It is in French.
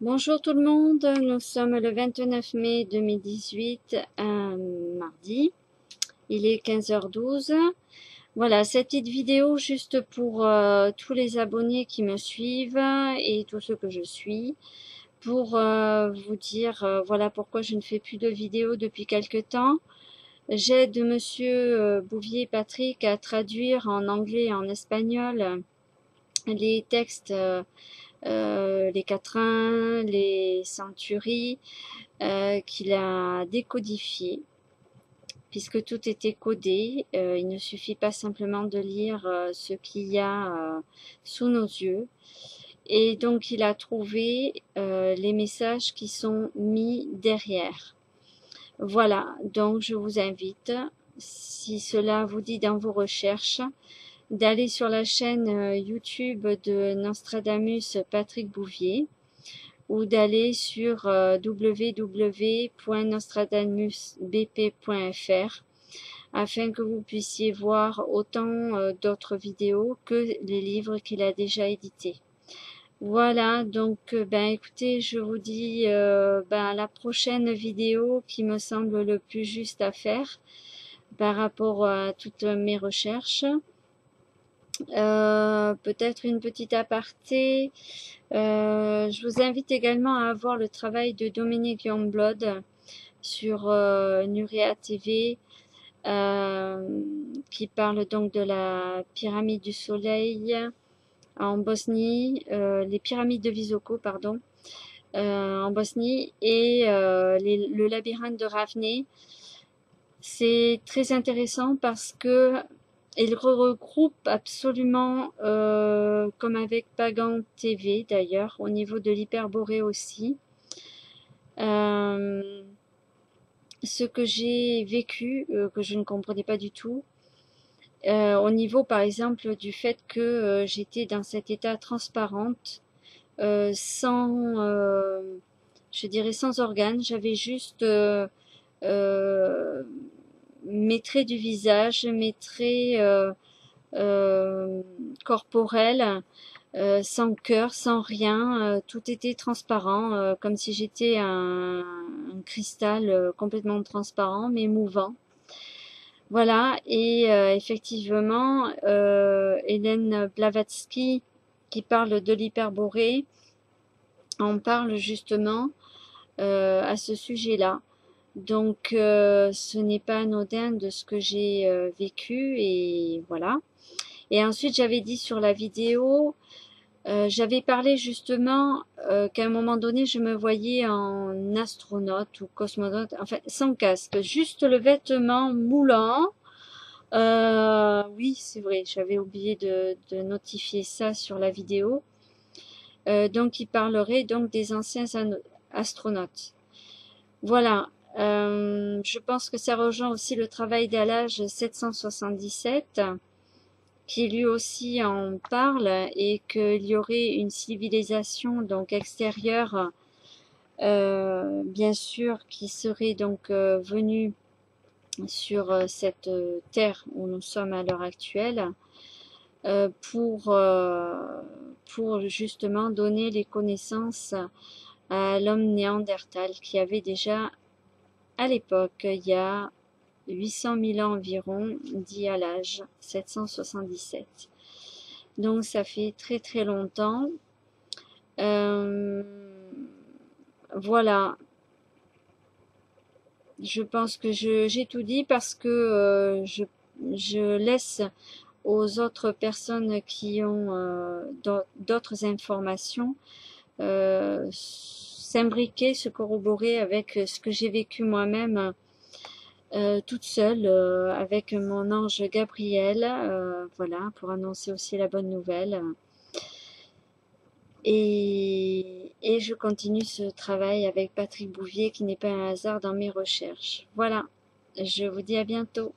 Bonjour tout le monde, nous sommes le 29 mai 2018, un mardi, il est 15h12. Voilà, cette petite vidéo juste pour tous les abonnés qui me suivent et tous ceux que je suis, pour vous dire voilà pourquoi je ne fais plus de vidéos depuis quelque temps. J'aide monsieur Bouvier Patrick à traduire en anglais et en espagnol les textes les quatrains, les centuries qu'il a décodifiés, puisque tout était codé. Il ne suffit pas simplement de lire ce qu'il y a sous nos yeux. Et donc il a trouvé les messages qui sont mis derrière. Voilà, donc je vous invite, si cela vous dit dans vos recherches, d'aller sur la chaîne YouTube de Nostradamus Patrick Bouvier ou d'aller sur www.nostradamusbp.fr afin que vous puissiez voir autant d'autres vidéos que les livres qu'il a déjà édités. Voilà, donc ben écoutez, je vous dis ben, la prochaine vidéo qui me semble le plus juste à faire par rapport à toutes mes recherches. Peut-être une petite aparté. Je vous invite également à voir le travail de Dominique Youngblood sur Nuria TV, qui parle donc de la pyramide du soleil en Bosnie, les pyramides de Visoko, pardon, en Bosnie, et le labyrinthe de Ravné. C'est très intéressant parce que il regroupe absolument, comme avec Pagan TV d'ailleurs, au niveau de l'hyperborée aussi, euh, ce que j'ai vécu, que je ne comprenais pas du tout, au niveau par exemple du fait que j'étais dans cet état transparente, sans, je dirais sans organes, j'avais juste euh, mes traits du visage, mes traits euh, corporels, sans cœur, sans rien, tout était transparent, comme si j'étais un cristal complètement transparent mais mouvant. Voilà, et effectivement, Hélène Blavatsky, qui parle de l'hyperborée, en parle justement à ce sujet-là. Donc, ce n'est pas anodin de ce que j'ai vécu, et voilà. Et ensuite, j'avais dit sur la vidéo, j'avais parlé justement qu'à un moment donné, je me voyais en astronaute ou cosmonaute, enfin sans casque, juste le vêtement moulant. Oui, c'est vrai, j'avais oublié de notifier ça sur la vidéo. Donc, il parlerait donc des anciens astronautes. Voilà. Je pense que ça rejoint aussi le travail d'Alage 777 qui lui aussi en parle et qu'il y aurait une civilisation donc extérieure, bien sûr, qui serait donc venue sur cette terre où nous sommes à l'heure actuelle euh, pour, euh, pour justement donner les connaissances à l'homme néandertal qui avait déjà à l'époque, il y a 800 000 ans environ, dit à l'âge 777. Donc ça fait très très longtemps. Euh, voilà, je pense que j'ai tout dit parce que je laisse aux autres personnes qui ont d'autres informations s'imbriquer, se corroborer avec ce que j'ai vécu moi-même toute seule avec mon ange Gabriel, voilà, pour annoncer aussi la bonne nouvelle. Et je continue ce travail avec Patrick Bouvier qui n'est pas un hasard dans mes recherches. Voilà, je vous dis à bientôt.